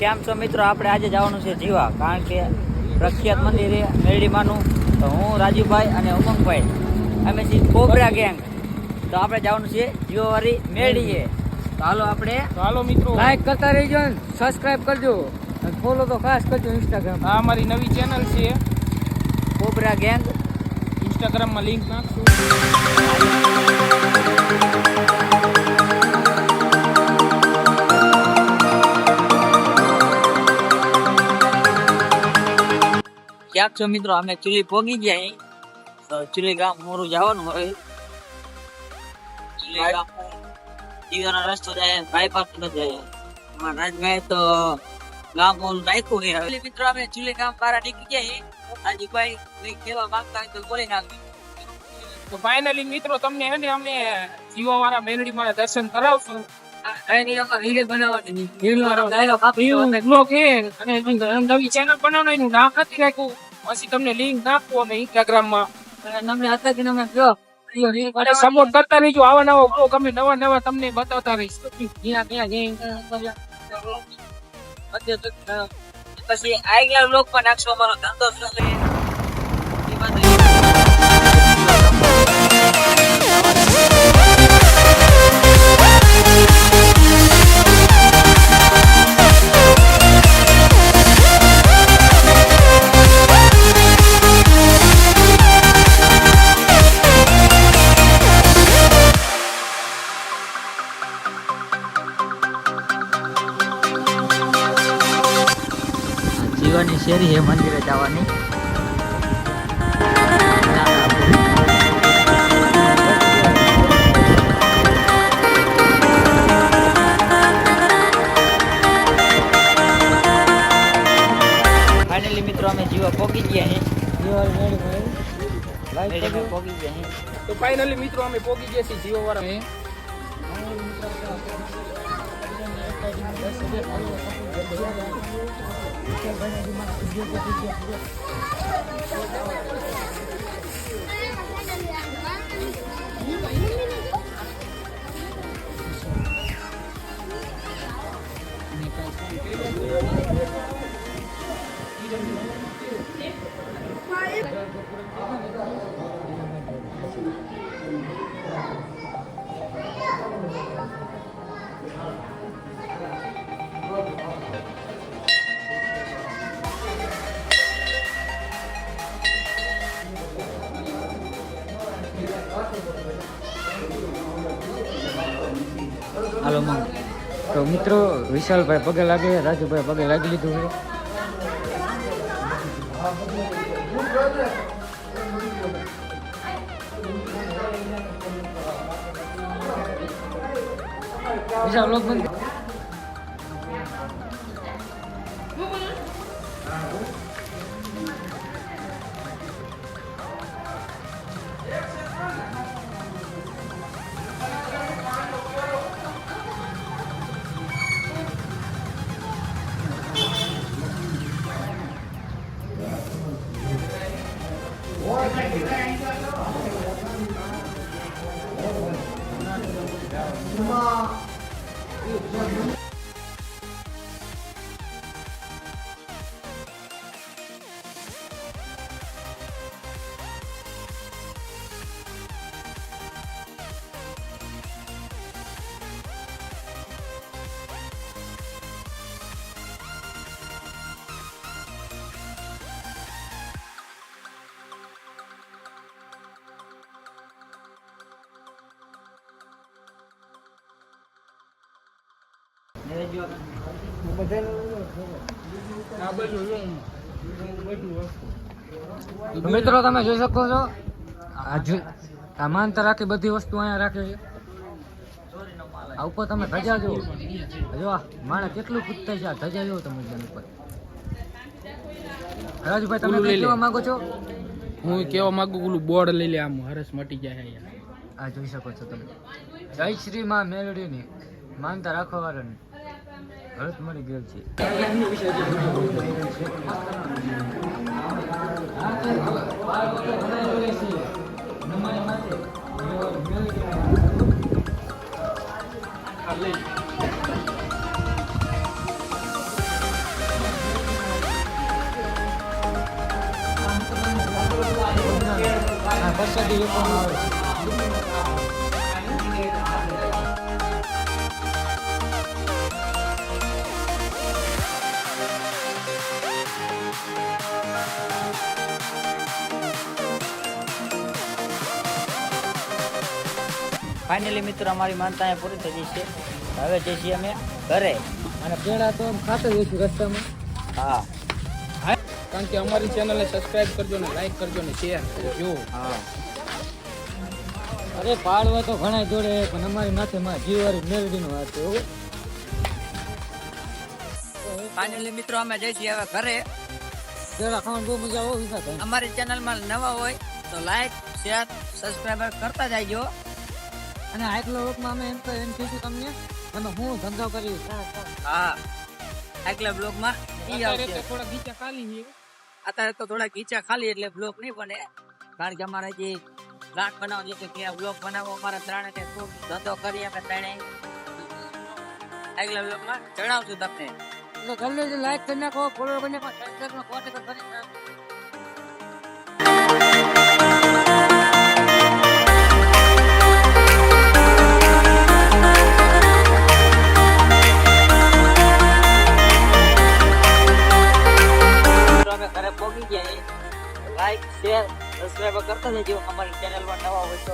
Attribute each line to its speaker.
Speaker 1: કેમ છો મિત્રો? આપણે આજે જવાનું છે જીવા, કારણ કે પ્રખ્યાત મંદિર છે મેરડીમાનું. તો હું રાજુભાઈ અને ઉમંગભાઈ અમે છીએ કોબરા ગેંગ. તો આપણે જવાનું છે જીવાવાળી મેરડીએ. તો હાલો મિત્રો,
Speaker 2: લાઈક કરતા રહેજો ને સબસ્ક્રાઇબ કરજો અને ફોલો તો ખાસ કરજો ઇન્સ્ટાગ્રામ.
Speaker 3: આ અમારી નવી ચેનલ છે
Speaker 1: કોબરા ગેંગ.
Speaker 3: ઇન્સ્ટાગ્રામમાં લિંક નાખશું.
Speaker 1: ક્યાંક છો મિત્રો? અમે ચુલી પોગી ગયા અહીં. તો ચુલી ગામ મોરું જવાનું હોય. ચુલી ગામ જીવાનો રસ્તો જાય, બાયપાસ ન જાય. અમારા રાજભાઈ તો ગામ મોરું નાખ્યું છે. ચુલી મિત્રો અમે ચુલી ગામ બહાર નીકળી ગયા. રાજુભાઈ કંઈક કહેવા માંગતા હોય તો બોલી નાખ્યું.
Speaker 3: તો ફાઇનલી મિત્રો તમને એને અમે જીવાવાળા મેરડીમાં દર્શન કરાવશું.
Speaker 1: એની અંદર રીલ બનાવવાની.
Speaker 3: અને નવી ચેનલ બનાવવાનું નામ નથી રાખ્યું. પછી તમને લિંક નાખવું અમે ઇન્સ્ટાગ્રામમાં.
Speaker 1: તમને હતા કે તમે કહો
Speaker 3: અને સપોર્ટ કરતા રહીજો. આવા નવા બ્લોગ અમે નવા તમને બતાવતા રહીશું.
Speaker 1: પછી આગલા બ્લોગ પર નાખશો. અમારો ધંધો જીવાની શેરી હે મંદિરે જવાની. ફાઇનલી મિત્રો અમે જીવા પોગી ગયા હે. પોગી ગયા હે.
Speaker 3: તો ફાઇનલી મિત્રો અમે પોગી ગયા છીએ જીવાવાળા.
Speaker 1: હાલો મંગ.
Speaker 2: તો મિત્રો વિશાલભાઈ પગે લાગે, રાજુભાઈ પગે લાગી લીધું છે. વિશાલ લોક બંધ. મિત્રો તમે જોઈ શકો છો આ માનતા રાખી બધી વસ્તુ અહીંયા રાખે છે. આ ઉપર તમે ધજા જુઓ, જો માણસ કેટલું કૂદતા છે. આ ધજા જુઓ તમે ઉપર. રાજુભાઈ તમે કઈ કહેવા માંગો છો?
Speaker 3: હું કેવા માંગુ ઓલું બોર્ડ લઈ લે, આમ હરસ મટી જાય અહીંયા.
Speaker 2: આ જોઈ શકો છો તમે. જય શ્રી માં મેલડીની માનતા રાખવા વાળાની હરસ મળી ગયેલ છે. પ્રસાદી વેચવામાં આવે છે.
Speaker 1: ફાઇનલી મિત્રો અમારી માનતા અહીંયા પૂરી થઈ ગઈ છે. હવે જઈએ છીએ અમે ઘરે.
Speaker 2: અને પેડા તો આમ ખાતા જ હોઈશું રસ્તામાં.
Speaker 1: હા
Speaker 3: કારણ કે અમારી ચેનલને સબસ્ક્રાઇબ કરજો ને લાઈક કરજો ને શેર કરજો.
Speaker 1: હા
Speaker 2: અરે પાડવા તો ઘણા જોડે પણ અમારી માથે માં જીવવારી મેલડીનો હાથ છે હો.
Speaker 1: ફાઇનલી મિત્રો અમે જઈએ છીએ હવે ઘરે.
Speaker 2: પેડા ખાવાની બહુ મજા આવે વિશા થાય.
Speaker 1: અમારી ચેનલમાં નવા હોય તો લાઈક શેર સબસ્ક્રાઈબર કરતા જાયજો.
Speaker 2: અને આટલો લોકમાં અમે એમ તો એમ કહીશું તમને તમે હું ધંધો કરી
Speaker 1: હા આગલા બ્લોગમાં ઈ
Speaker 3: અત્યારે
Speaker 1: આવશે.
Speaker 3: તો થોડા ગીચા ખાલી છે.
Speaker 1: અત્યારે તો થોડા ગીચા ખાલી એટલે બ્લોગ નહીં બને, કારણ કે અમારે જે લાટ બનાવવા છે ત્યાં બ્લોગ બનાવવો અમારા ત્રણે ખૂબ ધંધો કરી અમે ત્રણે આગલા બ્લોગમાં જણાવશું તમને.
Speaker 2: એટલે જલ્દી લાઈક કરી નાખો, ફોલો કરી નાખો, સબસ્ક્રાઇબ કોન્ટેક્ટ કરી નાખો.
Speaker 1: મિત્રો અમે ઘરે પહોંચી ગયા. લાઈક શેર સબસ્ક્રાઈબ કરતા જજો અમારી ચેનલમાં નવા હોય તો.